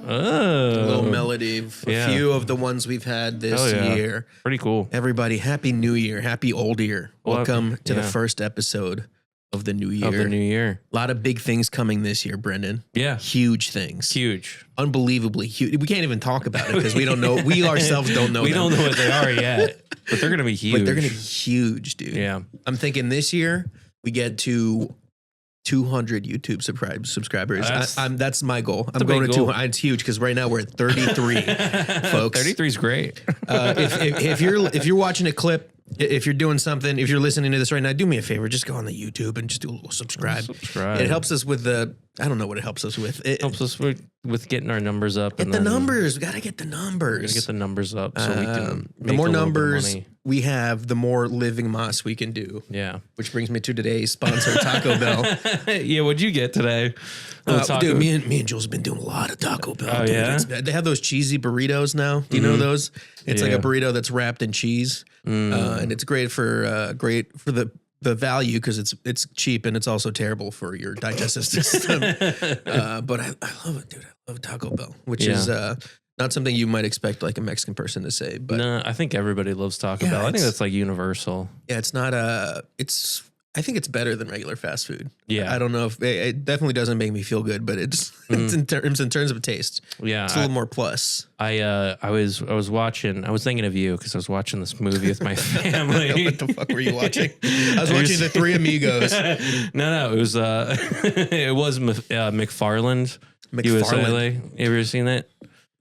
A little melody of a few of the ones we've had this year. Pretty cool. Everybody, Happy New Year. Happy Old Year. Welcome to the first episode of the new year. A lot of big things coming this year, Brendan. Yeah. Huge things. Huge. Unbelievably huge. We can't even talk about it because we don't know. We ourselves don't know. We don't know what they are yet, but they're going to be huge. But they're going to be huge, dude. Yeah. I'm thinking this year we get to 200 YouTube subscribers. That's my goal. I'm going to 200. It's huge because right now we're at 33, folks. 33 is great. If you're watching a clip, if you're doing something, if you're listening to this right now, do me a favor. Just go on the YouTube and just do a little subscribe. It helps us with I don't know what it helps us with. It helps us with getting our numbers up. Get the numbers. We got to get the numbers. We got to get the numbers up so we can make the more numbers we have, the more living moss we can do. Yeah. Which brings me to today's sponsor, Taco Bell. Yeah, what'd you get today? Dude, me and Jules have been doing a lot of Taco Bell. Oh, dude. yeah? They have those cheesy burritos now. Do you know those? It's like a burrito that's wrapped in cheese. And it's great for the value because it's cheap and it's also terrible for your digestive system. But I love it, dude. I love Taco Bell, which is not something you might expect like a Mexican person to say. But no, I think everybody loves Taco Bell. I think that's like universal. Yeah, it's not I think it's better than regular fast food. Yeah. I don't know if it definitely doesn't make me feel good, but it's in terms of taste. Yeah. It's a little more plus. I was watching, I was thinking of you because I was watching this movie with my family. What the fuck were you watching? I was watching The Three Amigos. No, it was McFarland. USA. You ever seen that?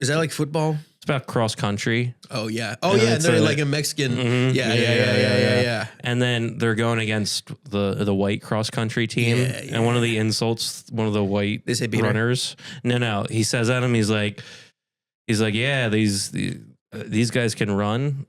Is that like football? It's about cross country. Oh yeah. Oh yeah. They're like a Mexican. Yeah. And then they're going against the white cross country team. And one of the insults, one of the white runners. No. He says at him, he's like, yeah, these guys can run.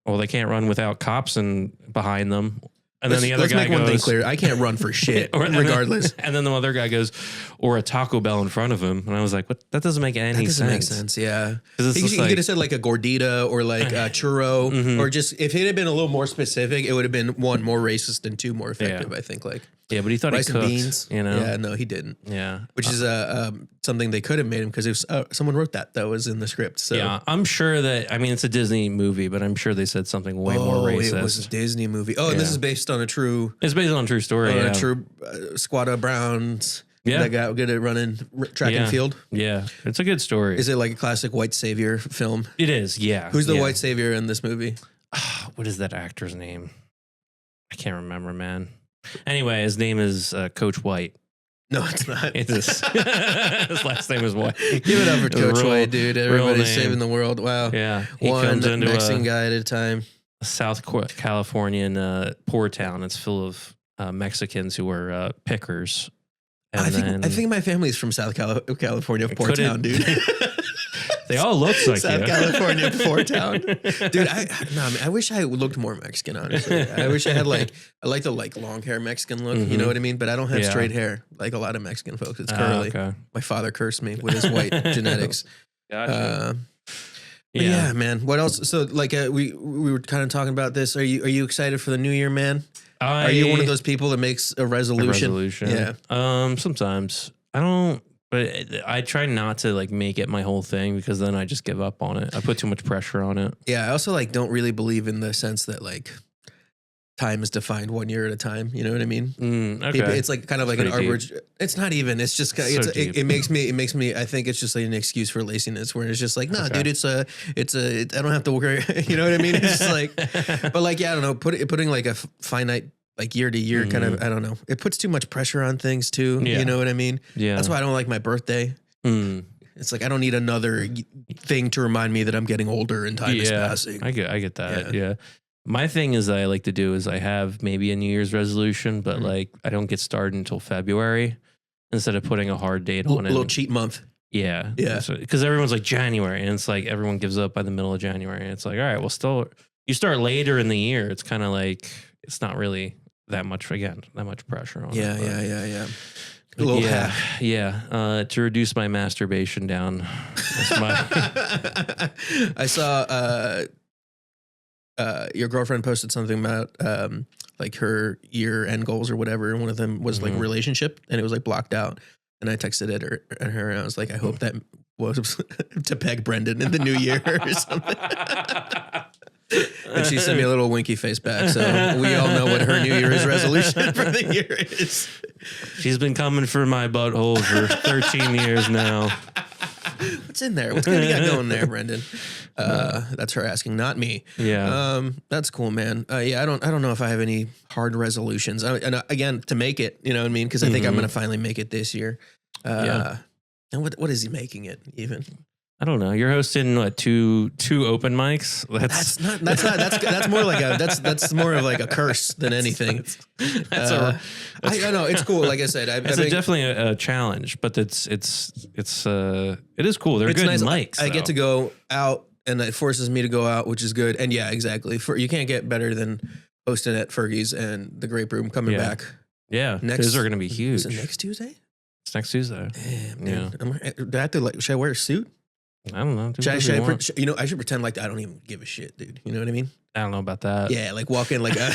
Well, they can't run without cops and behind them. And then the other guy goes, one thing clear. I can't run for shit, regardless. And then the other guy goes, or a Taco Bell in front of him. And I was like, what? That doesn't make any sense. That doesn't make sense, yeah. He could have said like a gordita or like a churro. Or just, if it had been a little more specific, it would have been one, more racist and two, more effective, I think. Like, yeah, but he thought rice he cooked, and beans. you know? Yeah, no, he didn't. Yeah. Which is something they could have made him because someone wrote that was in the script. So. Yeah, I'm sure that, I mean, it's a Disney movie, but I'm sure they said something way more racist. It was a Disney movie. Oh, and this is based on a true... It's based on a true story, a true squad of Browns that got good at running track and field. Yeah, it's a good story. Is it like a classic white savior film? It is, yeah. Who's the white savior in this movie? What is that actor's name? I can't remember, man. Anyway, his name is Coach White. No, it's not. His last name is White. Give it up for Coach White, dude. Everybody's saving the world. Wow. Yeah. One Mexican guy at a time. South Californian poor town. It's full of Mexicans who are pickers. And I think my family's from South California, poor town, dude. They all look like South California, poor town, dude. I wish I looked more Mexican. Honestly, I wish I had I like the long hair Mexican look. You know what I mean? But I don't have straight hair like a lot of Mexican folks. It's curly. Okay. My father cursed me with his white genetics. Gotcha. Yeah, man. What else? So we were kind of talking about this. Are you excited for the new year, man? Are you one of those people that makes a resolution? Yeah. Sometimes I don't. But I try not to make it my whole thing because then I just give up on it. I put too much pressure on it. Yeah, I also don't really believe in the sense that time is defined 1 year at a time. You know what I mean? Okay. It's kind of like an average. It's not even. It's just it makes me. I think it's just an excuse for laziness where it's just dude. It's I don't have to worry. You know what I mean? It's just but I don't know. Putting a finite. Year to year, kind of, I don't know. It puts too much pressure on things too. Yeah. You know what I mean? Yeah. That's why I don't like my birthday. It's I don't need another thing to remind me that I'm getting older and time is passing. I get that. Yeah. My thing is that I like to do is I have maybe a New Year's resolution, but I don't get started until February instead of putting a hard date on it. A little cheat month. Yeah. Yeah. Because everyone's January and it's everyone gives up by the middle of January. And it's all right, well, still, you start later in the year. It's kind of it's not really that much pressure on it. Yeah. A little half. Yeah. To reduce my masturbation down. I saw your girlfriend posted something about her year end goals or whatever, and one of them was relationship, and it was blocked out. And I texted it at her and I was like, I hope that was to peg Brendann in the new year or something. And she sent me a little winky face back. So we all know what her New Year's resolution for the year is. She's been coming for my butthole for 13 years now. What's in there? What's going to get going there, Brendann? That's her asking, not me. Yeah. That's cool, man. Yeah, I don't know if I have any hard resolutions. And again, to make it, you know what I mean? Because I think I'm going to finally make it this year. And what is he making it even? I don't know. You're hosting what, two open mics? That's more like that's more of like a curse than anything. I know it's cool. Like I said, it's definitely a challenge, but it is cool. They're good nice. Mics. I get to go out, and it forces me to go out, which is good. And yeah, exactly. You can't get better than hosting at Fergie's and the Grape Room coming back. Yeah, those are going to be huge. Is it next Tuesday? It's next Tuesday. Damn, yeah. Do I have to should I wear a suit? I don't know. I should pretend like I don't even give a shit, dude. You know what I mean? I don't know about that. Yeah, like walk in like I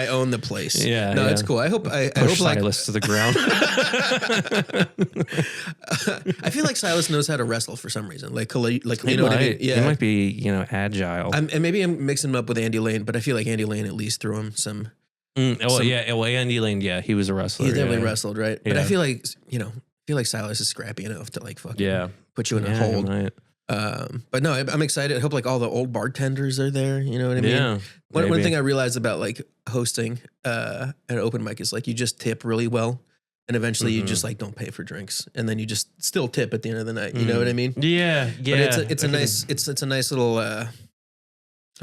own the place. Yeah, no, it's cool. I hope Silas to the ground. I feel like Silas knows how to wrestle for some reason. Like you know what I mean? Yeah, he might be agile. And maybe I'm mixing him up with Andy Lane, but I feel like Andy Lane at least threw him some. Andy Lane. Yeah, he was a wrestler. He definitely wrestled, right? But I feel like Silas is scrappy enough to like fucking put you in a hold. But no, I'm excited. I hope like all the old bartenders are there. You know what I mean? Yeah. One thing I realized about like hosting an open mic is like you just tip really well, and eventually you just like don't pay for drinks, and then you just still tip at the end of the night. You know what I mean? Yeah, yeah. But it's a nice little a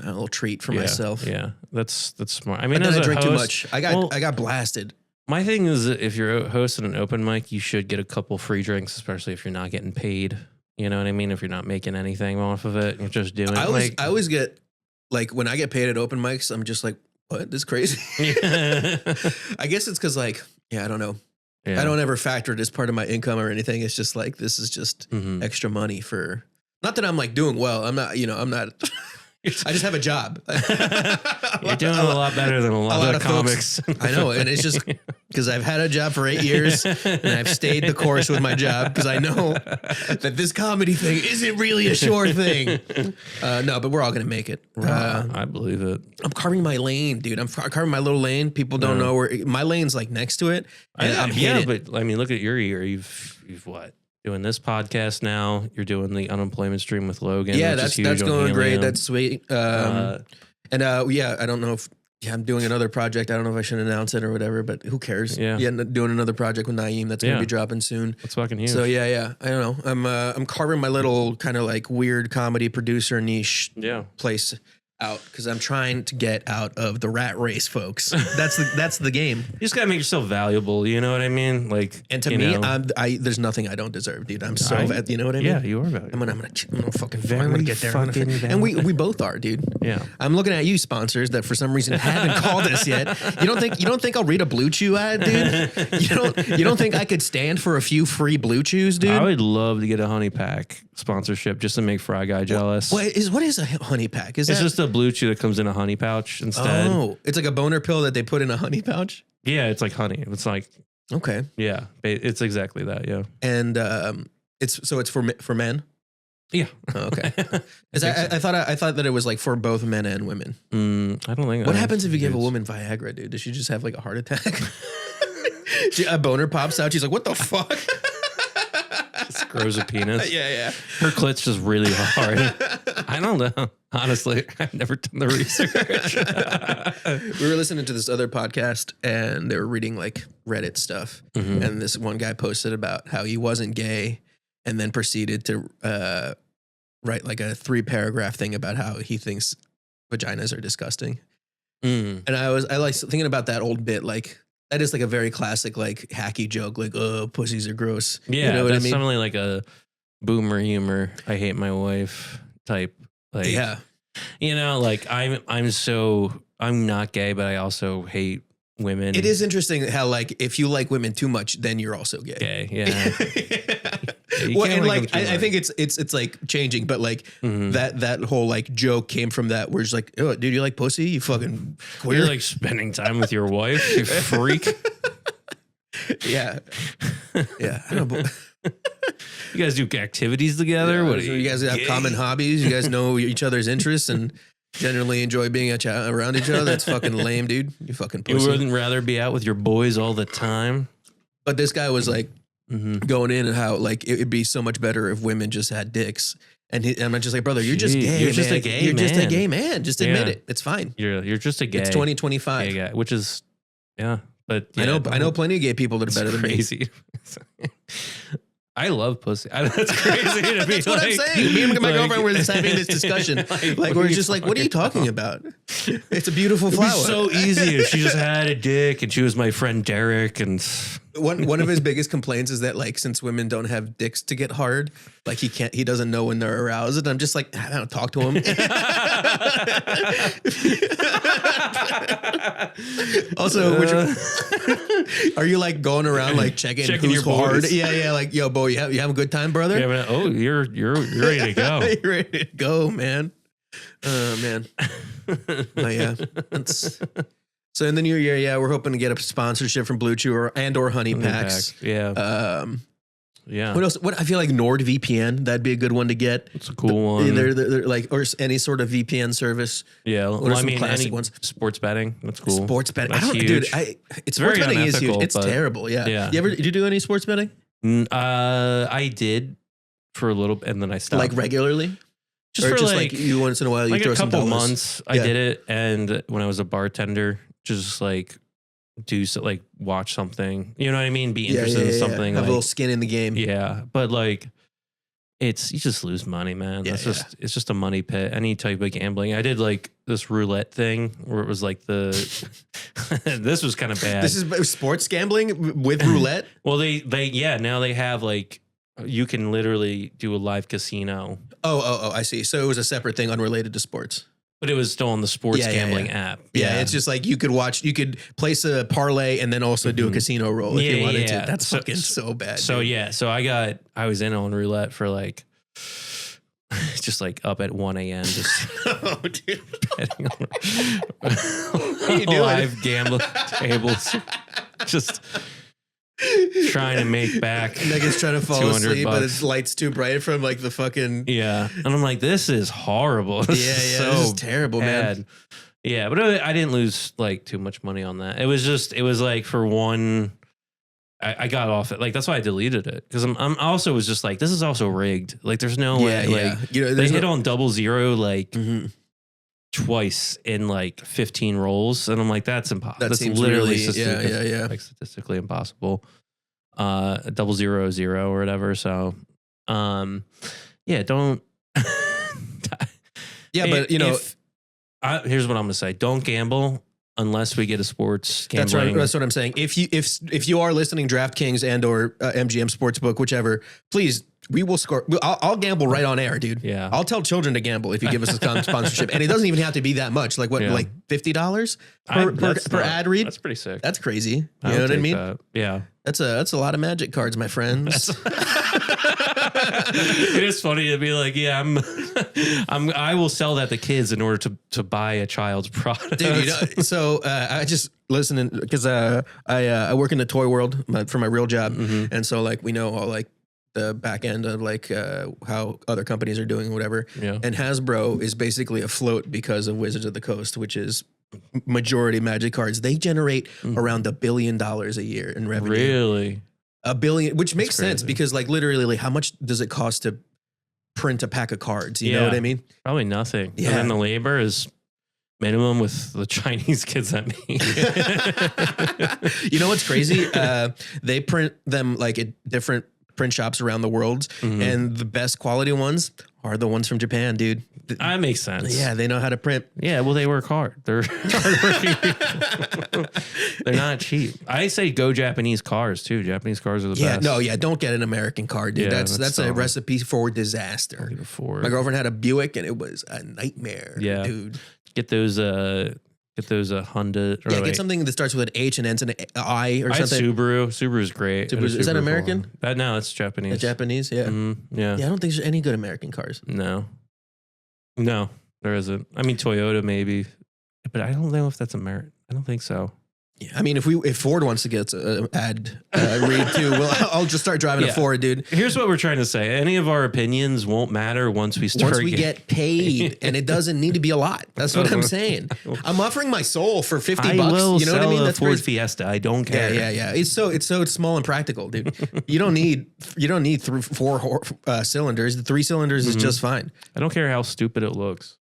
little treat for myself. Yeah, that's smart. I mean, as I drink too much. I got blasted. My thing is, if you're hosting an open mic, you should get a couple free drinks, especially if you're not getting paid. You know what I mean? If you're not making anything off of it, you're just doing it. I always get, like, when I get paid at open mics, I'm just like, what? This is crazy. I guess it's because, like, I don't know. Yeah. I don't ever factor it as part of my income or anything. It's just like, this is just extra money for, not that I'm like doing well. I'm not, I'm not. I just have a job. You're doing a lot better than a lot of comics. I know. And it's just because I've had a job for 8 years and I've stayed the course with my job because I know that this comedy thing isn't really a sure thing. No, but we're all going to make it. I believe it. I'm carving my lane, dude. I'm carving my little lane. People don't know where my lane's like next to it. And but I mean, look at your year. You've what? Doing this podcast now. You're doing the unemployment stream with Logan. Yeah, that's going great. That's sweet. I don't know if I'm doing another project. I don't know if I should announce it or whatever, but who cares? Yeah, doing another project with Naeem that's going to be dropping soon. That's fucking huge. So yeah. I don't know. I'm carving my little kind of like weird comedy producer niche place out because I'm trying to get out of the rat race, folks. That's the game. You just gotta make yourself valuable. You know what I mean? Like, and to me, there's nothing I don't deserve, dude. I'm so you know what I mean? Yeah, you are valuable. I'm gonna fucking get there. And we both are, dude. Yeah. I'm looking at you, sponsors, that for some reason haven't called us yet. You don't think I'll read a Blue Chew ad, dude? You don't think I could stand for a few free Blue Chews, dude? I would love to get a honey pack sponsorship just to make Fry Guy jealous. What is a honey pack? It's just a Blue Chew that comes in a honey pouch instead. Oh, it's like a boner pill that they put in a honey pouch? Yeah, it's like honey. It's like, okay. Yeah, it's exactly that, yeah. And it's for men? Yeah. Oh, okay. I thought that it was like for both men and women. I don't think. What happens if you give a woman Viagra, dude? Does she just have like a heart attack? A boner pops out. She's like, what the fuck? Just grows a penis. Yeah. Her clit's just really hard. I don't know. Honestly, I've never done the research. We were listening to this other podcast and they were reading like Reddit stuff. Mm-hmm. And this one guy posted about how he wasn't gay and then proceeded to write like a 3-paragraph thing about how he thinks vaginas are disgusting. And I like thinking about that old bit, like, that is like a very classic, like hacky joke, like, oh, pussies are gross. Yeah, you know what I mean? Something like a boomer humor. I hate my wife type. Like, yeah, like I'm not gay, but I also hate women. It is interesting how like if you like women too much, then you're also gay. Yeah. Well, and like I think it's like changing, but like that whole like joke came from that where it's like, oh, dude, you like pussy? You fucking queer? You're like spending time with your wife, you freak. Yeah. Yeah. I don't know. You guys do activities together? What, you guys have common hobbies? You guys know each other's interests and generally enjoy being around each other? That's fucking lame, dude. You fucking pussy. You wouldn't rather be out with your boys all the time? But this guy was like going in and how like it'd be so much better if women just had dicks. And I'm just like, brother, you're just gay. You're just a gay man. You're just a gay man. Just admit it. It's fine. You're just a gay. It's 2025. Gay guy, which is, But I know plenty of gay people that are better than me. Crazy. I love pussy. That's crazy to me. That's what I'm saying. Me and my girlfriend were just having this discussion. Like we're just like, what are you talking about? It's a beautiful flower. It'd be so easy if she just had a dick and she was my friend Derek. And one of his biggest complaints is that like since women don't have dicks to get hard, like he doesn't know when they're aroused. And I'm just like, I don't talk to him. Also, are you like going around like checking who's your hard? boys. Yeah. Like, yo, boy, you have a good time, brother? Yeah, but, you're ready to go. You're ready to go, man. Man. Oh, yeah. So in the new year, we're hoping to get a sponsorship from Blue Chew or Honey Packs. Yeah. Yeah. What else? I feel like NordVPN, that'd be a good one to get. It's a cool one. They're like, or any sort of VPN service. Yeah. Well, I mean, classic ones. Sports betting. That's cool. Sports betting. That's huge. Dude, sports very betting is huge. unethical, It's terrible. Yeah. Did you do any sports betting? I did for a little bit and then I stopped. Like regularly? Just like you once in a while, you like throw a couple some months I did it. And when I was a bartender, just like watch something, you know what I mean? Be interested in something. Have a little skin in the game. Yeah. But like, you just lose money, man. It's just a money pit. Any type of gambling. I did like this roulette thing where it was like this was kind of bad. This is sports gambling with roulette. Well, now they have like, you can literally do a live casino. Oh, I see. So it was a separate thing unrelated to sports. But it was still on the sports gambling app. Yeah, it's just like you could place a parlay and then also do a casino roll if you wanted to. That's fucking so bad. So dude. I was in on roulette for like just like up at 1 a.m. just betting on what are you doing? Live gambling tables. Just trying to make back. Niggas trying to fall asleep, but it's lights too bright from like the fucking. Yeah. And I'm like, this is horrible. This is terrible, bad. Man. Yeah. But I didn't lose like too much money on that. It was like for one, I got off it. Like, that's why I deleted it. Cause I'm also was just like, this is also rigged. Like there's no way. Like they hit on 0-0, like twice in like 15 rolls, and I'm like, that's impossible. That's literally like statistically impossible. 0-0-0 or whatever. So, don't. But here's what I'm gonna say: don't gamble unless we get a sports gambling. That's right. That's what I'm saying. If you are listening, DraftKings and or MGM Sportsbook, whichever, please. We will score. I'll gamble right on air, dude. Yeah. I'll tell children to gamble if you give us a sponsorship. And it doesn't even have to be that much. Like like $50 per ad read? That's pretty sick. That's crazy. You know what I mean? That. Yeah. That's a lot of magic cards, my friends. It is funny to be like, I will sell that to kids in order to buy a child's product. Dude, so I just listening because I work in the toy world for my real job. And so like we know all like the back end of like how other companies are doing whatever. Yeah. And Hasbro is basically afloat because of Wizards of the Coast, which is majority magic cards. They generate around $1 billion a year in revenue. Really? $1 billion, which makes sense because like literally like how much does it cost to print a pack of cards? You know what I mean? Probably nothing. Yeah. And then the labor is minimum with the Chinese kids at me. You know what's crazy? They print them like at different print shops around the world, and the best quality ones are the ones from Japan, dude. That makes sense. Yeah, they know how to print. Yeah, well, they work hard. They're hardworking people. They're not cheap. I say go Japanese cars too. Japanese cars are the best. Don't get an American car, dude. Yeah, that's a recipe for disaster. My girlfriend had a Buick, and it was a nightmare. Yeah, dude. Get those Honda. Get something that starts with an H and ends in an I or something. Subaru's great. Is that American? No, it's Japanese. It's Japanese, yeah. Yeah. Yeah, I don't think there's any good American cars. No, there isn't. I mean, Toyota maybe, but I don't know if that's American. I don't think so. Yeah, I mean, if Ford wants to get add Reed too, I'll just start driving a Ford, dude. Here's what we're trying to say: any of our opinions won't matter once we get paid, and it doesn't need to be a lot. That's what I'm saying. I'm offering my soul for $50. Will you know what I mean? That's Ford Fiesta. I don't care. Yeah. It's so small and practical, dude. You don't need 4 cylinders. The 3 cylinders is just fine. I don't care how stupid it looks.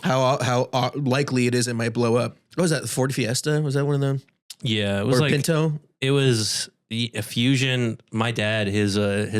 How likely it is it might blow up. What was that? The Ford Fiesta? Was that one of them? Yeah, it was or Pinto. It was a Fusion. My dad, his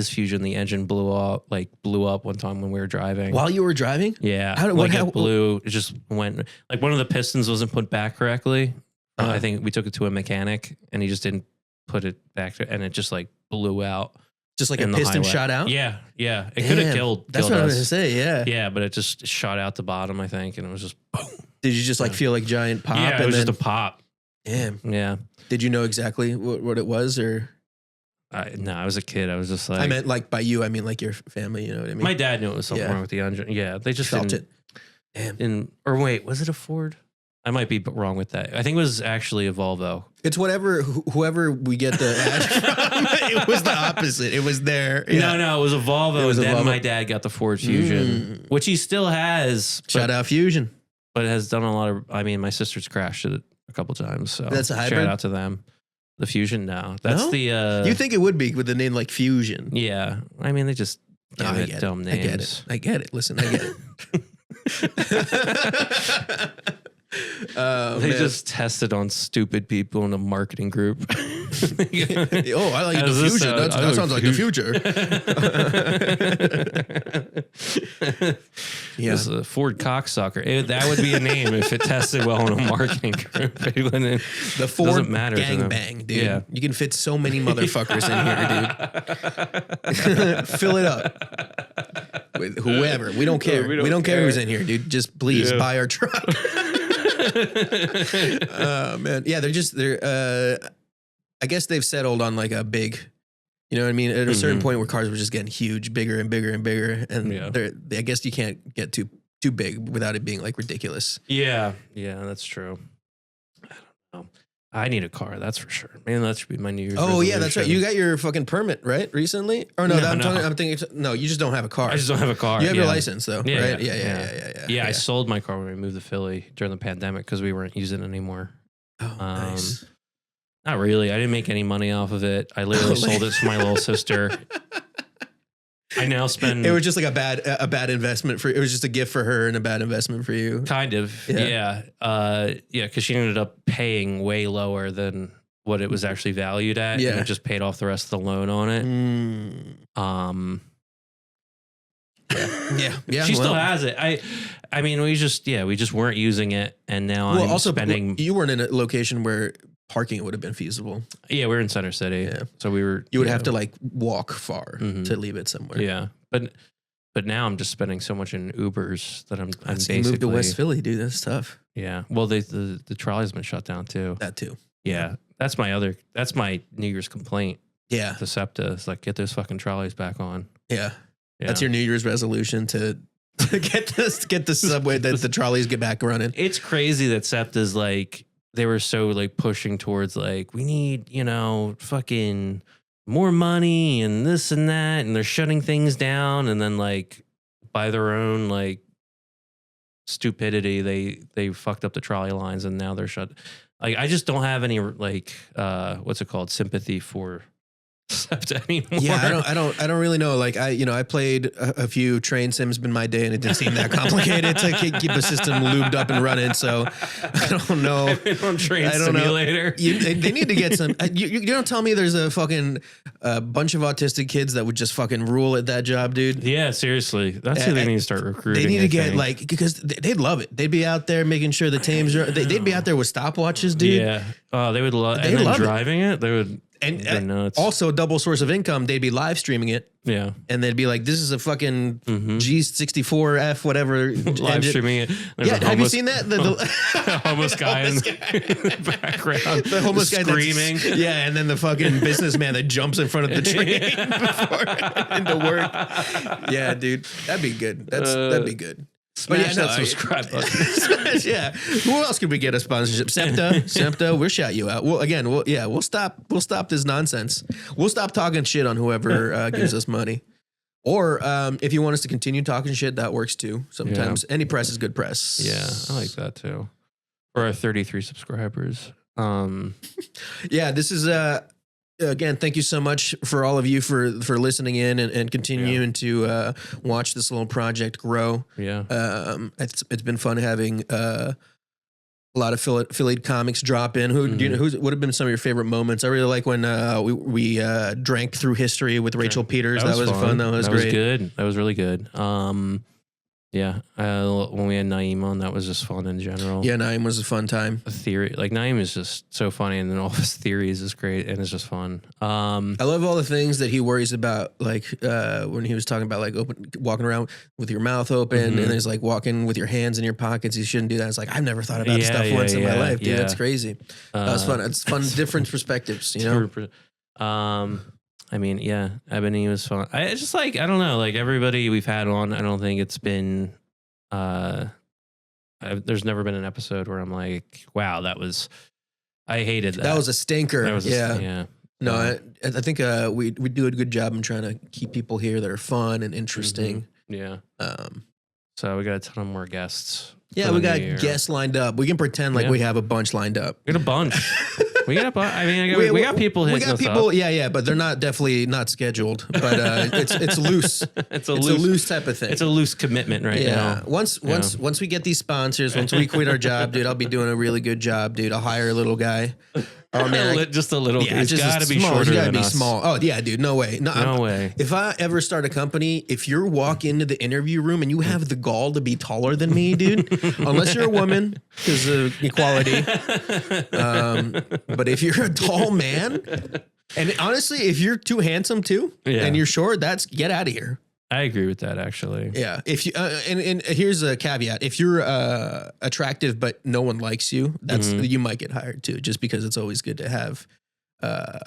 Fusion, the engine blew up one time when we were driving. While you were driving? Yeah, it blew. It just went like one of the pistons wasn't put back correctly. I think we took it to a mechanic and he just didn't put it back, and it just like blew out. Just like a piston shot out? Yeah. It could have killed That's what us. I was going to say, yeah. Yeah, but it just shot out the bottom, I think, and it was just boom. Did you just like feel like giant pop? Yeah, it was just a pop. Damn. Yeah. Did you know exactly what it was, or? No, I was a kid. I was just like... I meant like by you, I mean like your family, you know what I mean? My dad knew it was something wrong with the engine. Yeah, they just felt it. Damn. Or wait, was it a Ford? I might be wrong with that. I think it was actually a Volvo. It's whoever we get the ad from. It was the opposite. It was there. Yeah. No, it was a Volvo. And then my dad got the Ford Fusion, which he still has. Shout out Fusion. But it has done a lot of, I mean, my sister's crashed it a couple times. So that's a hybrid? Shout out to them. The Fusion, no. That's the... you think it would be with the name like Fusion. Yeah. I mean, they just give it dumb names. I get it. Listen, I get it. They just tested on stupid people in a marketing group. I like the Fusion. That sounds like the future. Yeah, it's a Ford cocksucker. That would be a name if it tested well in a marketing group. The Ford gangbang, dude. Yeah. You can fit so many motherfuckers in here, dude. Fill it up with whoever. We don't care. We don't care who's in here, dude. Just please buy our truck. Oh man, yeah, they're I guess they've settled on like a big, you know what I mean, at a certain point where cars were just getting huge, bigger and bigger and bigger, and I guess you can't get too big without it being like ridiculous. Yeah, that's true. I don't know. I need a car, that's for sure. Man, that should be my New Year's resolution. Yeah, that's right. You got your fucking permit, right? Recently? Or no, I'm thinking, no, you just don't have a car. I just don't have a car. You have your license though, right? Yeah, I sold my car when we moved to Philly during the pandemic because we weren't using it anymore. Oh, nice. Not really. I didn't make any money off of it. I literally sold it to my little sister. I now spend... It was just like a bad investment for... It was just a gift for her and a bad investment for you. Kind of. Yeah. Because she ended up paying way lower than what it was actually valued at. Yeah. And it just paid off the rest of the loan on it. Yeah. She still has it. I mean, we just weren't using it. And now I'm also spending... You weren't in a location where parking would have been feasible. Yeah, we're in Center City. Yeah. So we were... You would have to like walk far to leave it somewhere. Yeah. But now I'm just spending so much in Ubers that I'm basically... You moved to West Philly, dude. That's tough. Yeah. Well, the trolley's been shut down too. That too. Yeah. That's my New Year's complaint. Yeah. To SEPTA. It's like, get those fucking trolleys back on. Yeah. That's your New Year's resolution to get the subway, that the trolleys get back running. It's crazy that SEPTA's like... They were so like pushing towards like, we need, fucking more money and this and that. And they're shutting things down. And then like by their own like stupidity, they fucked up the trolley lines and now they're shut. Like, I just don't have any like, what's it called? Sympathy for SEPTA anymore. Yeah, I don't really know. Like I played a few train sims in my day, and it didn't seem that complicated to keep a system lubed up and running. So I don't know. I've been on Train Simulator. They need to get some. You don't tell me there's a fucking bunch of autistic kids that would just fucking rule at that job, dude. Yeah, seriously, that's who they need to start recruiting. They need to get like, because they'd love it. They'd be out there making sure the teams are. They'd be out there with stopwatches, dude. Yeah. Oh, they would love. And then driving it, they would. And also a double source of income. They'd be live streaming it. Yeah. And they'd be like, this is a fucking G64F, whatever. Live streaming it. Have you seen that? The homeless guy in the background. The homeless guy screaming. Yeah. And then the fucking businessman that jumps in front of the train before into work. Yeah, dude. That'd be good. That'd be good. Smash that subscribe button. Yeah. Who else could we get a sponsorship? Septa, we'll shout you out. Well, again, we'll stop this nonsense. We'll stop talking shit on whoever gives us money. Or if you want us to continue talking shit, that works too. Sometimes any press is good press. Yeah, I like that too. For our 33 subscribers. Yeah, this is again, thank you so much for all of you for listening in and continuing to watch this little project grow. Yeah. It's been fun having a lot of affiliate comics drop in. Who do you know? Who would have been some of your favorite moments? I really like when we drank through history with Rachel Peters. That was fun. That was great. That was good. That was really good. Yeah, when we had Naeem on, that was just fun in general. Yeah, Naeem was a fun time. Naeem is just so funny, and then all his theories is great, and it's just fun. I love all the things that he worries about, like when he was talking about like walking around with your mouth open, and there's like walking with your hands in your pockets. You shouldn't do that. It's like I've never thought about stuff once in my life, dude. It's crazy. That was fun. It's fun, different perspectives, you know. I mean, yeah, Ebony was fun. I just I don't know, like everybody we've had on, I don't think it's been, there's never been an episode where I'm like, wow, I hated that. That was a stinker. Yeah. No, I think we do a good job in trying to keep people here that are fun and interesting. Yeah. So we got a ton of more guests. Yeah, we got guests lined up. We can pretend like we have a bunch lined up. We got a bunch. We got we got people hitting us up. Yeah, but they're definitely not scheduled. But it's loose. It's a loose type of thing. It's a loose commitment right now. Once we get these sponsors, once we quit our job, dude, I'll be doing a really good job, dude. I'll hire a little guy. Oh man, just a little. Yeah, it's got to be shorter It's got to than be us. small. Oh yeah, dude. No way. No way. If I ever start a company, if you walk into the interview room and you have the gall to be taller than me, dude, unless you're a woman because of equality. But if you're a tall man, and honestly, if you're too handsome too, and you're short, get out of here. I agree with that, actually. Yeah. If you and here's a caveat: if you're attractive but no one likes you, you might get hired too. Just because it's always good to have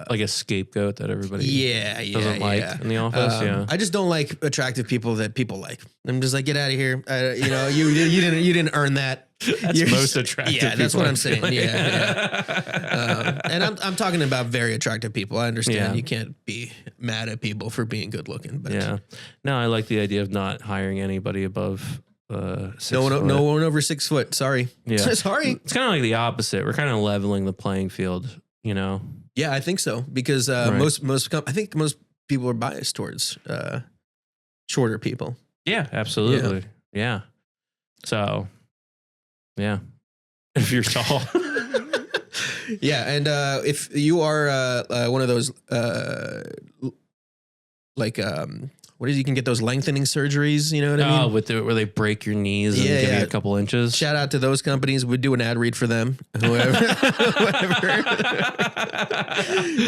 like a scapegoat that everybody doesn't like in the office. I just don't like attractive people that people like. I'm just like, get out of here. You didn't earn that. That's most attractive. Yeah, that's what I'm saying. Yeah. And I'm talking about very attractive people. I understand you can't be mad at people for being good looking, but no, I like the idea of not hiring anybody above 6 foot. No one over 6 foot. Sorry. Yeah. Sorry. It's kind of like the opposite. We're kind of leveling the playing field, you know? Yeah, I think so because I think most people are biased towards shorter people. Yeah, absolutely. Yeah. So, yeah, if you're tall. Yeah, and if you are one of those what is, you can get those lengthening surgeries, you know what I mean? Where they break your knees and give you a couple inches. Shout out to those companies. We'd do an ad read for them. Whoever.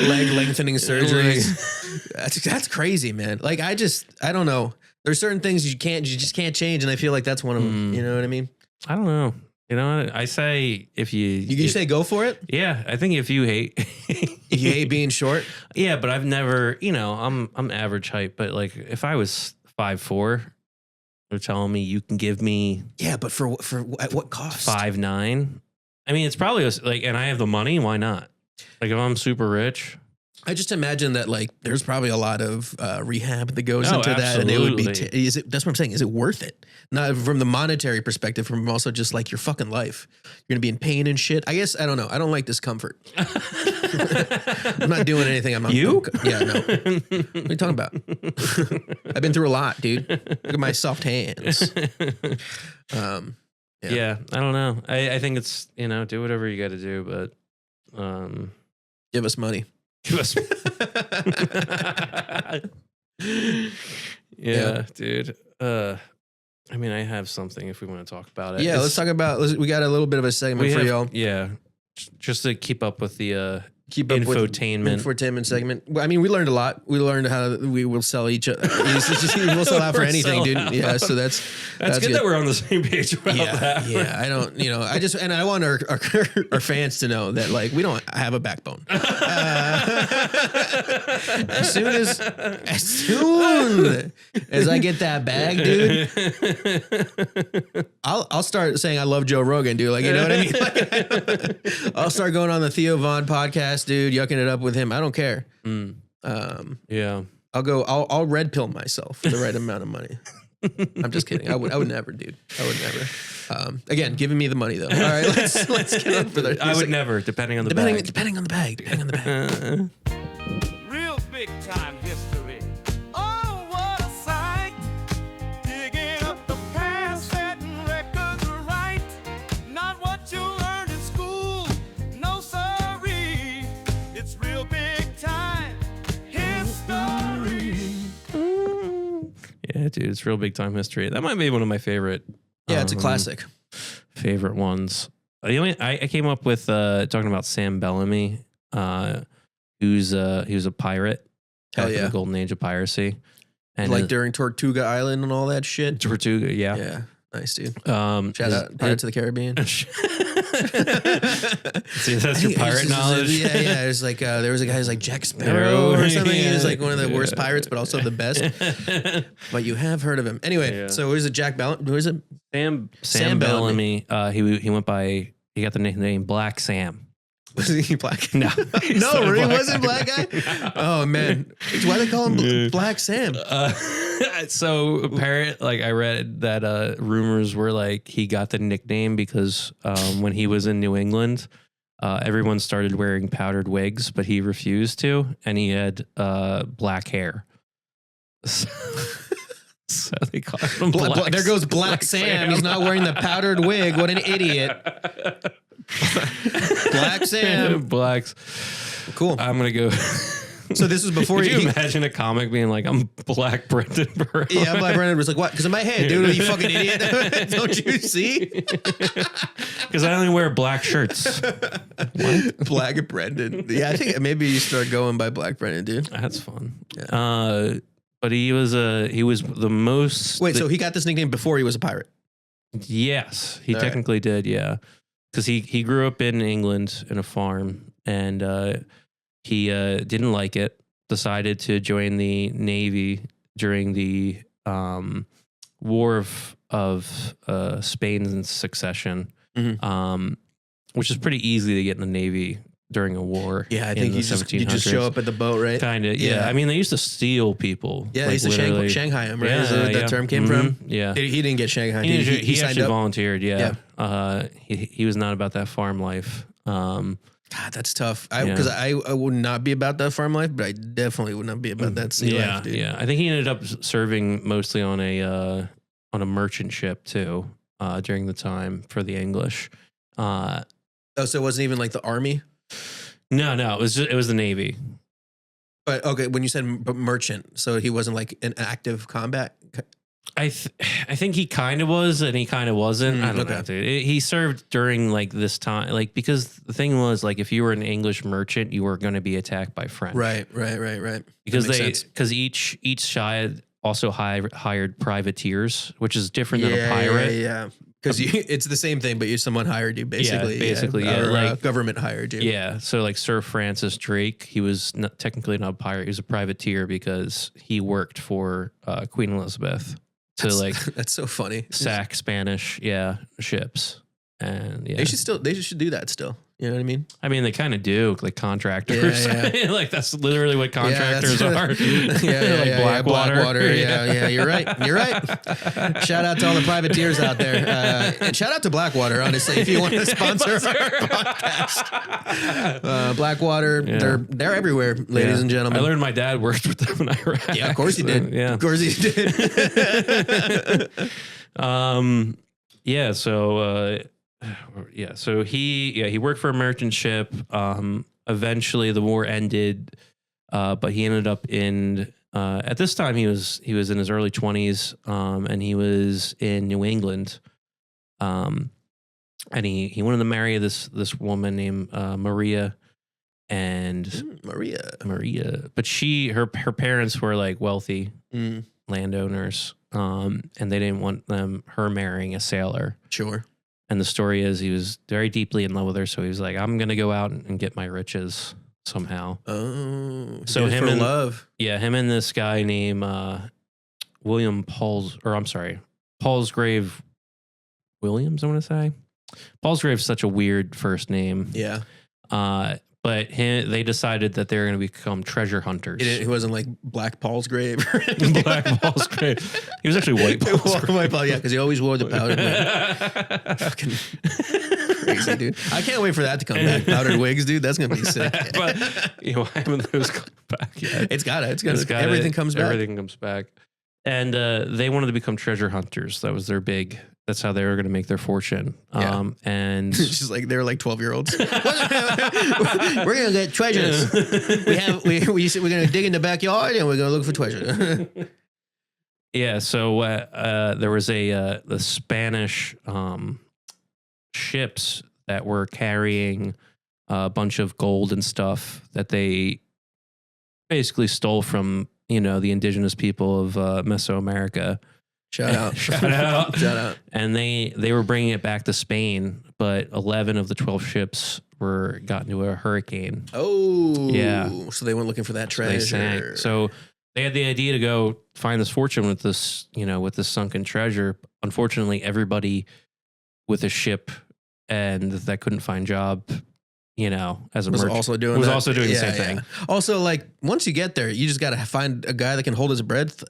Leg lengthening surgeries. That's crazy, man. Like I don't know. There's certain things you just can't change, and I feel like that's one of them. You know what I mean? I don't know. You know what I say? If you say go for it. Yeah, I think if you hate if you hate being short. Yeah, but I've never. I'm average height, but like if I was 5'4", they're telling me you can give me. Yeah, but for at what cost? 5'9". I mean, it's probably and I have the money. Why not? Like if I'm super rich. I just imagine that like there's probably a lot of rehab that goes into that, and it would be. That's what I'm saying. Is it worth it? Not from the monetary perspective, from also just like your fucking life. You're gonna be in pain and shit. I guess I don't know. I don't like discomfort. I'm not doing anything. I'm not. You? Yeah, no. What are you talking about? I've been through a lot, dude. Look at my soft hands. Yeah, I don't know. I think it's do whatever you got to do, but give us money. Yeah, dude. I mean, I have something if we want to talk about it. Yeah, let's talk about. We got a little bit of a segment for y'all. Yeah, just to keep up with the keep up infotainment segment. Well, I mean, we learned a lot. We learned how we will sell each other. We'll sell out for anything, dude. Yeah, so that's good that we're on the same page about that. Yeah, I don't, I want our fans to know that like we don't have a backbone. As soon as I get that bag, dude, I'll start saying I love Joe Rogan, dude. Like, you know what I mean? Like, I'll start going on the Theo Von podcast, dude, yucking it up with him. I don't care. Yeah. I'll red pill myself for the right amount of money. I'm just kidding. I would never, dude. I would never. Again, giving me the money though. All right, let's get up for the. I would never, depending on the bag. Depending on the bag. Real big time history. Oh, what a sight! Digging up the past, setting records right. Not what you learned in school. No sorry. It's real big time history. Yeah, dude, it's real big time history. That might be one of my favorite. Yeah, it's a classic. Favorite ones. I came up with talking about Sam Bellamy, who's he was a pirate. Hell yeah, the golden age of piracy, and like during Tortuga Island and all that shit. Tortuga, yeah, yeah, nice dude. Shout out Pirates of the Caribbean. See, that's your pirate knowledge. Yeah. There's like there was a guy who's like Jack Sparrow or something. He was like one of the worst pirates, but also the best. But you have heard of him, anyway. So was it who is it? Sam Bellamy. He went by. He got the nickname Black Sam. Was he black? No, no, really wasn't black guy. No. Oh man, why they call him Black Sam? So apparent, like I read that rumors were like he got the nickname because when he was in New England, everyone started wearing powdered wigs, but he refused to, and he had black hair. So they called him Black. There goes Black Sam. He's not wearing the powdered wig. What an idiot. Black Sam. Blacks. Cool. I'm going to go. So this was before Could you imagine a comic being like, I'm Black Brendann Burrow? Yeah, Black Brendann was like, what? Because in my head, dude, are you fucking idiot? Don't you see? Because I only wear black shirts. What? Black Brendann. Yeah, I think maybe you start going by Black Brendann, dude. That's fun. Yeah. But he was the most. Wait, so he got this nickname before he was a pirate? Yes, he technically did. Yeah, because he grew up in England in a farm, and he didn't like it. Decided to join the Navy during the War of Spain's succession, which is pretty easy to get in the Navy during a war. Yeah, I think you just show up at the boat, right? Kind of, yeah. I mean, they used to steal people. Yeah, they used to Shanghai him, right? Is that where that term came from? Yeah. He didn't get Shanghai. He actually volunteered, yeah. He was not about that farm life. God, that's tough. Because I would not be about that farm life, but I definitely would not be about that sea life, dude. Yeah, I think he ended up serving mostly on a merchant ship, too, during the time for the English. So it wasn't even like the army? No, it was the Navy. But okay, when you said merchant, so he wasn't like in active combat. I think he kind of was, and he kind of wasn't. I don't know, dude. He served during like this time, like because the thing was like if you were an English merchant, you were going to be attacked by French. Right. Because each side also hired privateers, which is different than a pirate. Yeah. Because it's the same thing, but someone hired you, basically. Like government hired you. Yeah. So like Sir Francis Drake, he was technically not a pirate. He was a privateer because he worked for Queen Elizabeth that's so funny. Sack Spanish, ships, and they should do that still. You know what I mean? I mean, they kind of do, like contractors. Yeah. Like that's literally what contractors are. Like Blackwater. Yeah. You're right. Shout out to all the privateers out there, and shout out to Blackwater. Honestly, if you want to sponsor our podcast, Blackwater, they're everywhere, ladies and gentlemen. I learned my dad worked with them in Iraq. Yeah, of course he did. Yeah, of course he did. So he worked for a merchant ship. Eventually the war ended, but he ended up in at this time he was in his early 20s, and he was in New England, and he wanted to marry this woman named Maria, and Maria. But her parents were like wealthy landowners, and they didn't want her marrying a sailor. Sure. And the story is he was very deeply in love with her, so he was like, I'm gonna go out and get my riches somehow. Oh, so him for and love. Yeah, him and this guy named Paulsgrave Williams, I want to say. Paulsgrave's such a weird first name. Yeah. But they decided that they were going to become treasure hunters. He wasn't like Black Paul's grave. Black Paul's grave. He was actually White Paul's grave. White Paul, yeah, because he always wore the powdered wig. Fucking crazy, dude. I can't wait for that to come back. Powdered wigs, dude. That's going to be sick. But, why haven't those come back yet? It's got it. Everything comes back. Everything comes back. And they wanted to become treasure hunters. That was their big... That's how they were going to make their fortune. Yeah. And just like they were like 12-year-olds. We're going to get treasures. We're going to dig in the backyard and we're going to look for treasure. Yeah. So there was the Spanish ships that were carrying a bunch of gold and stuff that they basically stole from, the indigenous people of Mesoamerica. Shout out. Shout out. Shout out. And they were bringing it back to Spain, but 11 of the 12 ships got into a hurricane. Oh. Yeah. So they went looking for that treasure. They sank. So they had the idea to go find this fortune with this, with this sunken treasure. Unfortunately, everybody with a ship and that couldn't find job, as a merchant also doing the same thing. Also, like once you get there, you just got to find a guy that can hold his breath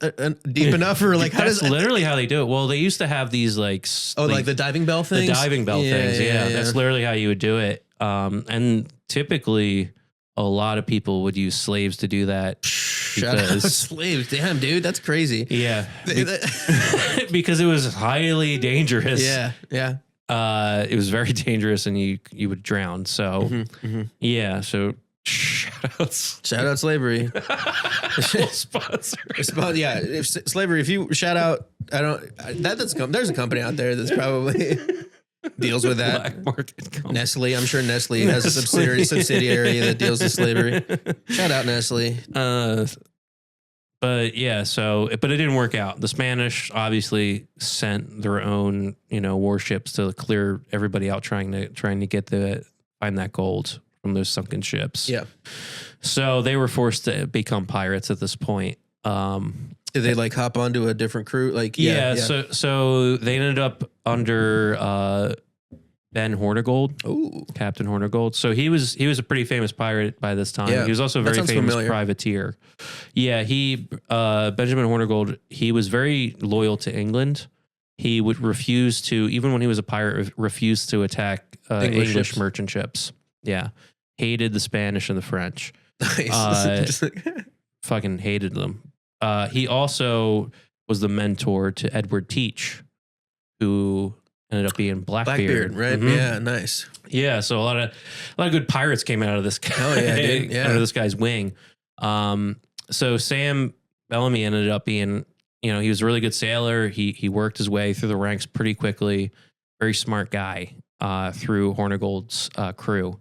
deep enough, or like that's literally how they do it. Well, they used to have these like the diving bell things. The diving bell things, yeah. That's literally how you would do it. And typically, a lot of people would use slaves to do that. Shout out slaves, damn dude, that's crazy. Yeah, because it was highly dangerous. Yeah. It was very dangerous, and you would drown. So, yeah. So, shout out slavery. Sponsor. If slavery. If you shout out, there's a company out there that's probably deals with that. Black market company. Nestle. I'm sure Nestle has a subsidiary that deals with slavery. Shout out Nestle. But yeah, but it didn't work out. The Spanish obviously sent their own, warships to clear everybody out, trying to find that gold from those sunken ships. Yeah. So they were forced to become pirates at this point. Did they like hop onto a different crew? Like So they ended up under Ben Hornigold. Oh, Captain Hornigold. So he was a pretty famous pirate by this time. Yeah, he was also a very famous privateer. Yeah, Benjamin Hornigold, he was very loyal to England. He would refuse to, even when he was a pirate, refuse to attack English merchant ships. Yeah. Hated the Spanish and the French. Nice. Fucking hated them. He also was the mentor to Edward Teach, who ended up being Blackbeard, right? Mm-hmm. Yeah, nice. Yeah, so a lot of good pirates came out of this guy. Oh yeah, dude. Yeah. Under this guy's wing. So Sam Bellamy ended up being, he was a really good sailor. He worked his way through the ranks pretty quickly. Very smart guy through Hornigold's crew.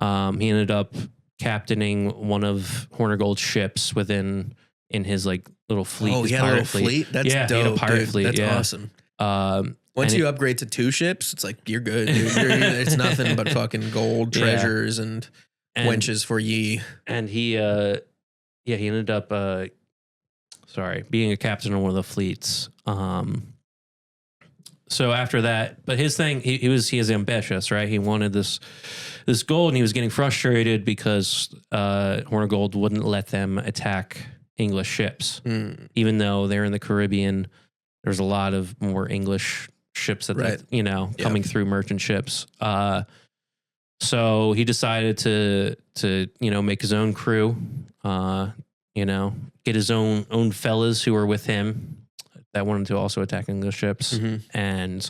He ended up captaining one of Hornigold's ships in his like little fleet. Oh, he had a little fleet? That's dope, he had a pirate fleet. That's awesome. Once you upgrade to 2 ships, it's like, you're good, dude. It's nothing but fucking gold, treasures, and wenches for ye. And he ended up, being a captain on one of the fleets. So after that, but his thing, he is ambitious, right? He wanted this gold, and he was getting frustrated because Hornigold wouldn't let them attack English ships, even though they're in the Caribbean. There's a lot of more English ships that coming through merchant ships. So he decided to make his own crew, get his own fellas who were with him that wanted to also attack English ships. And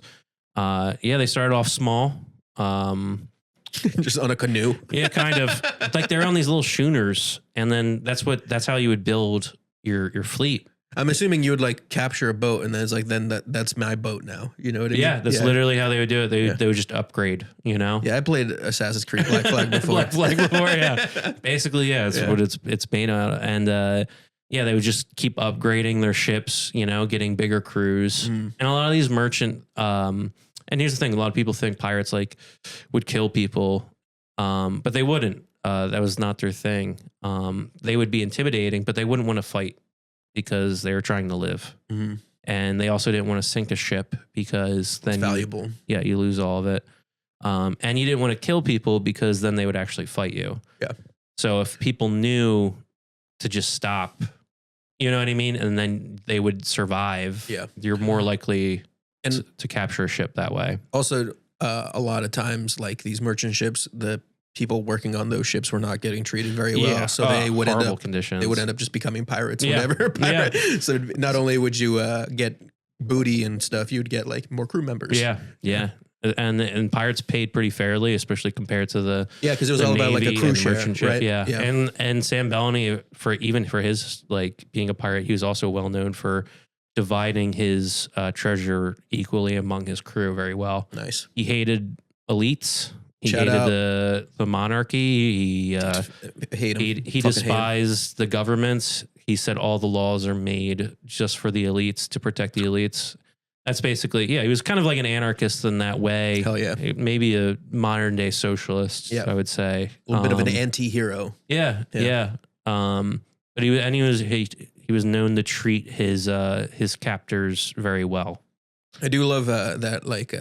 they started off small. Just on a canoe. Yeah, kind of. Like they're on these little schooners, and then that's how you would build your fleet. I'm assuming you would like capture a boat and then it's like, then that's my boat now. You know what I mean? Yeah, that's literally how they would do it. They would just upgrade, you know? Yeah, I played Assassin's Creed Black Flag before. Black Flag before, yeah. Basically, yeah, that's what it's made out of. And they would just keep upgrading their ships, you know, getting bigger crews. And a lot of these merchant, and here's the thing, a lot of people think pirates like would kill people, but they wouldn't. That was not their thing. They would be intimidating, but they wouldn't want to fight because they were trying to live. And they also didn't want to sink a ship because then it's valuable. You lose all of it. And you didn't want to kill people because then they would actually fight you. Yeah. So if people knew to just stop, you know what I mean? And then they would survive. Yeah. You're more likely to capture a ship that way. Also, a lot of times, like these merchant ships, the people working on those ships were not getting treated very well, so they would end up conditions. They would end up just becoming pirates, whatever. So not only would you get booty and stuff, you'd get like more crew members. Yeah. And pirates paid pretty fairly, especially compared to the because it was all about like a cruise merchant ship, right? Yeah. And Sam Bellamy, for his like being a pirate, he was also well known for dividing his treasure equally among his crew very well. Nice. He hated elites. He hated the monarchy. He despised the governments. He said all the laws are made just for the elites to protect the elites. That's basically, he was kind of like an anarchist in that way. Hell yeah. Maybe a modern day socialist, I would say. A little bit of an anti-hero. Yeah. But he was known to treat his captors very well. I do love that like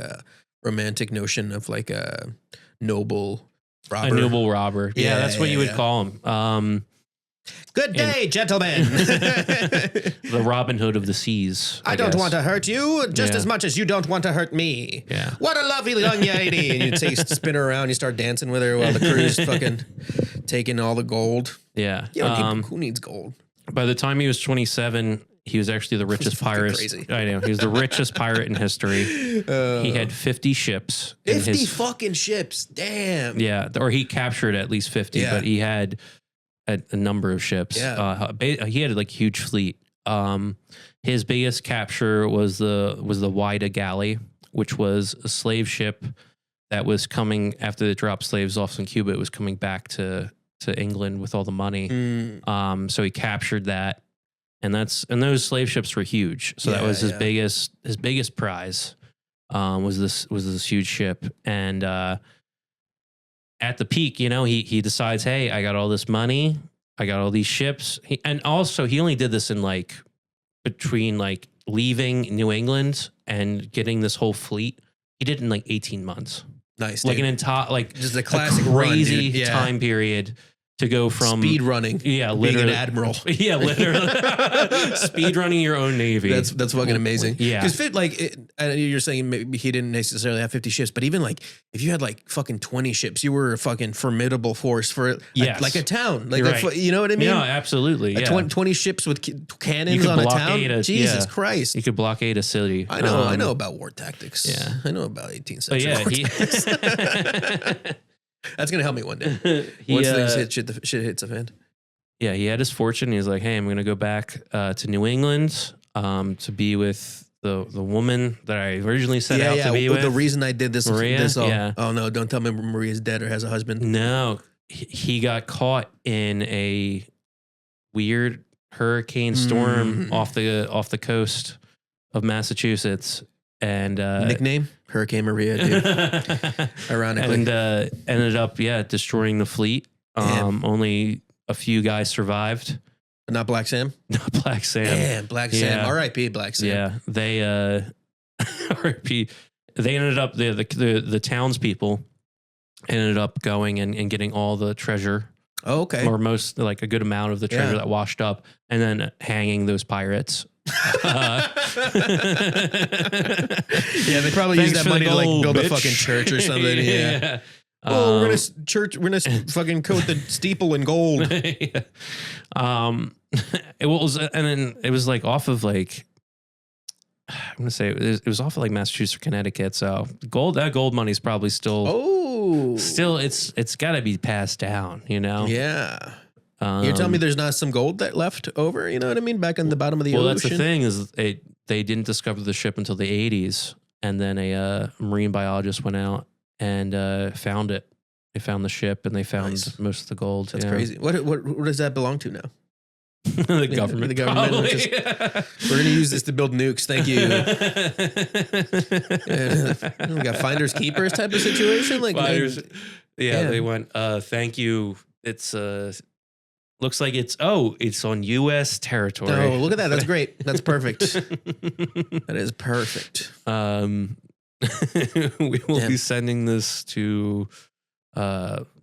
romantic notion of like a noble robber. A noble robber. Yeah, that's what you would call him. Good day, gentlemen. The Robin Hood of the seas. I don't want to hurt you just as much as you don't want to hurt me. Yeah. What a lovely young lady. And you spin her around, you start dancing with her while the crew's fucking taking all the gold. Yeah. Who needs gold? By the time he was 27, he was actually the richest pirate. Crazy. I know. He was the richest pirate in history. He had 50 ships. 50 fucking ships. Damn. Yeah. Or he captured at least 50, but he had a number of ships. Yeah. He had like a huge fleet. His biggest capture was the Wida galley, which was a slave ship that was coming after they dropped slaves off in Cuba. It was coming back to England with all the money. So he captured that. And those slave ships were huge. So that was his biggest prize, was this huge ship. And at the peak, he decides, hey, I got all this money, I got all these ships. And also he only did this in like between like leaving New England and getting this whole fleet. He did it in like 18 months. Nice. Like an entire, like just a classic crazy time period. To go from speed running, literally being an admiral, literally speed running your own navy. That's fucking amazing. Yeah, because you're saying maybe he didn't necessarily have 50 ships, but even like if you had like fucking 20 ships, you were a fucking formidable force for like a town. Like you know what I mean? No, absolutely. 20 ships with cannons on a town. Jesus Christ, you could blockade a city. I know about war tactics. Yeah, I know about 18th century. That's gonna help me one day. Once things shit hits a fan. Yeah, he had his fortune. He's like, hey, I'm gonna go back to New England to be with the woman that I originally set out to be with. The reason I did this, Maria. Oh no, don't tell me Maria's dead or has a husband. No, he got caught in a weird hurricane storm off the coast of Massachusetts. And nickname Hurricane Maria, dude. Ironically, and ended up destroying the fleet. Only a few guys survived. But not Black Sam. Not Black Sam. Damn, Black Sam. R.I.P. Black Sam. Yeah, they R.I.P. They ended up the townspeople ended up going and getting all the treasure. Oh, okay. Or most, like a good amount of the treasure that washed up, and then hanging those pirates. Yeah, they probably used that money to like build a fucking church or something. Yeah. Oh, we're gonna fucking coat the steeple in gold. It was like off of like, I'm gonna say it was off of like Massachusetts or Connecticut. So that gold money's probably still. Still, it's got to be passed down. Yeah. You're telling me there's not some gold that left over? You know what I mean? Back in the bottom of the ocean. Well, that's the thing is they didn't discover the ship until the 80s, and then a marine biologist went out and found it. They found the ship and they found most of the gold. That's crazy. What does that belong to now? The government. The government. We're going to use this to build nukes. Thank you. We got finders keepers type of situation. Like finders, they went. Thank you. It's looks like it's on U.S. territory. Oh, look at that. That's great. That's perfect. That is perfect. We will be sending this to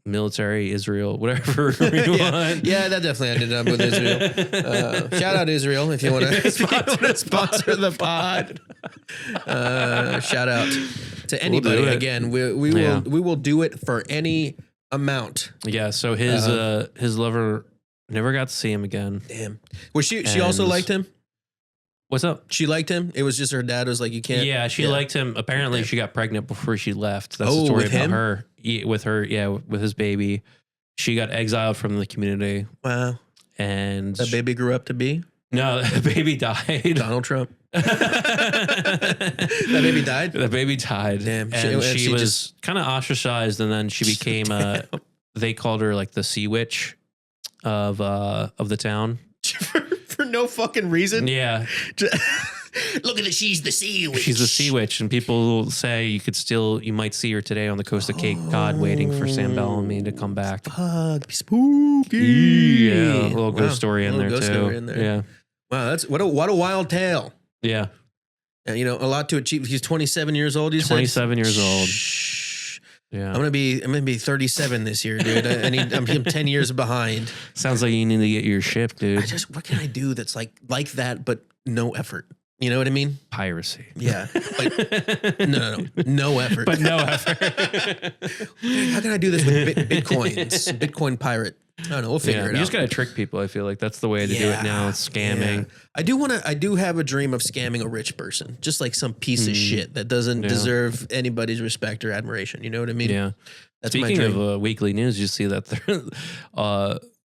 military Israel, whatever we want. Yeah, that definitely ended up with Israel. Shout out Israel if you want to sponsor the pod. Shout out to anybody. Again, we will do it for any amount. Yeah. So his lover never got to see him again. Damn. Was she also liked him? What's up? She liked him. It was just her dad was like, you can't. Yeah, she liked him. Apparently, she got pregnant before she left. That's the story about her. With his baby. She got exiled from the community. Wow. And that baby grew up to be? No, the baby died. Donald Trump. That baby died? The baby died. Damn. And she was kind of ostracized, and then she became they called her like the sea witch of the town. For no fucking reason. Yeah. Look at it. She's the sea witch. She's the sea witch, and people say you might see her today on the coast of Cape Cod, waiting for Sam Bellamy to come back. Fuck, spooky. Yeah, a little ghost story in there too. Yeah. Wow, that's what a wild tale. Yeah. And a lot to achieve. He's 27 years old. You 27 years old. Yeah. I'm gonna be 37 this year, dude. I'm 10 years behind. Sounds like you need to get your ship, dude. What can I do that's like that, but no effort? You know what I mean? Piracy. Yeah. No effort. But no effort. How can I do this with Bitcoins? Bitcoin pirate. I don't know. We'll figure it out. You just got to trick people. I feel like that's the way to do it now. It's scamming. Yeah. I do have a dream of scamming a rich person. Just like some piece of shit that doesn't deserve anybody's respect or admiration. You know what I mean? Yeah. That's Speaking of weekly news, you see that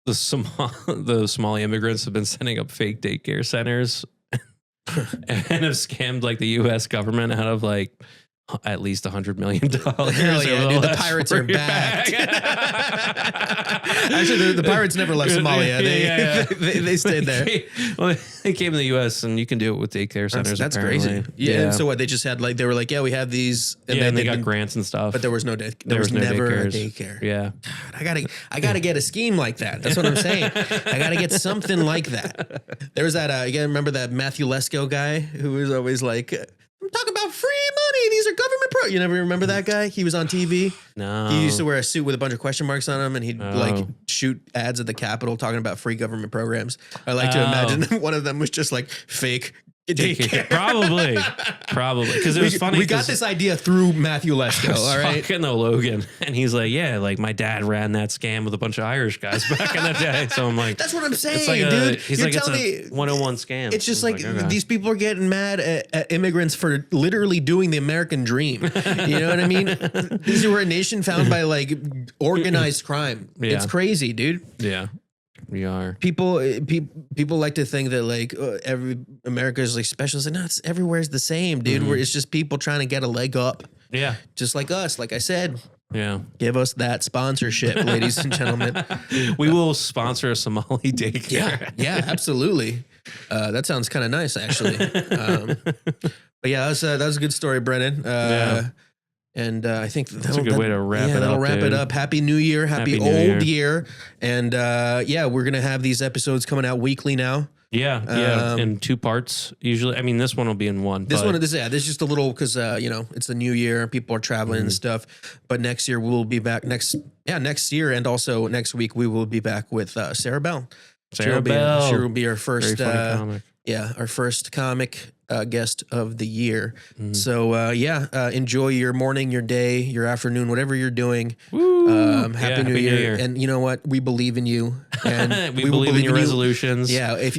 the Somali immigrants have been setting up fake daycare centers and have scammed like the U.S. government out of like at least $100 million. Hell yeah, dude, the pirates are back. Actually, the pirates never left Somalia. They stayed there. They came to the U.S. and you can do it with daycare centers. That's crazy. Yeah. And so what? They just had they were like, we have these. And then they got grants and stuff. But there was no there was never a daycare. Yeah. God, I gotta get a scheme like that. That's what I'm saying. I gotta get something like that. There was that. You gotta remember that Matthew Lesko guy who was always like, I'm talking about free money. These are government You never remember that guy? He was on TV. No. He used to wear a suit with a bunch of question marks on him, and he'd like shoot ads at the Capitol talking about free government programs. I like to imagine one of them was just like fake daycare. Probably. Because it was funny. We got this idea through Matthew Lesko. All right. Talking to Logan, and he's like, "Yeah, like my dad ran that scam with a bunch of Irish guys back in the day." So I'm like, "That's what I'm saying, it's like dude." He's like, "It's a 101 scam." It's just like these people are getting mad at immigrants for literally doing the American dream. You know what I mean? These were a nation found by like organized crime. Yeah. It's crazy, dude. Yeah. We are. People like to think that like every America is like special. No, it's everywhere's the same, dude. Where it's just people trying to get a leg up. Yeah. Just like us. Like I said. Yeah. Give us that sponsorship, ladies and gentlemen. We will sponsor a Somali daycare. Yeah, absolutely. That sounds kind of nice, actually. But yeah, that was a good story, Brendann. Yeah. And I think that's a good way to wrap it up. That'll wrap it up. Happy New Year. Happy old year. And we're going to have these episodes coming out weekly now. Yeah. In 2 parts usually. I mean, this one will be in one. This is just a little because, it's the new year. People are traveling and stuff. But next year we'll be back next year. And also next week we will be back with Sarah Bell. Sarah Bell. She will be our first, comic. Our first comic guest of the year. So enjoy your morning, your day, your afternoon, whatever you're doing. Happy New Year. And you know what? We believe in you. And we believe in your resolutions.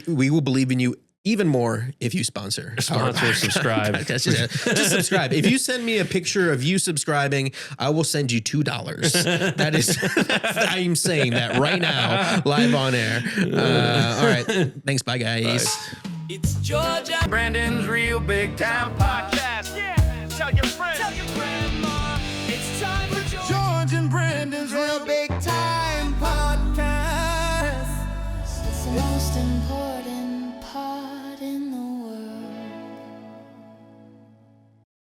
We will believe in you even more if you sponsor. Subscribe. Just subscribe. If you send me a picture of you subscribing, I will send you $2. That is, I'm saying that right now, live on air. All right. Thanks. Bye, guys. Bye. It's Georgia Brandon's Real Big Time Podcast. Yeah. Tell your friends.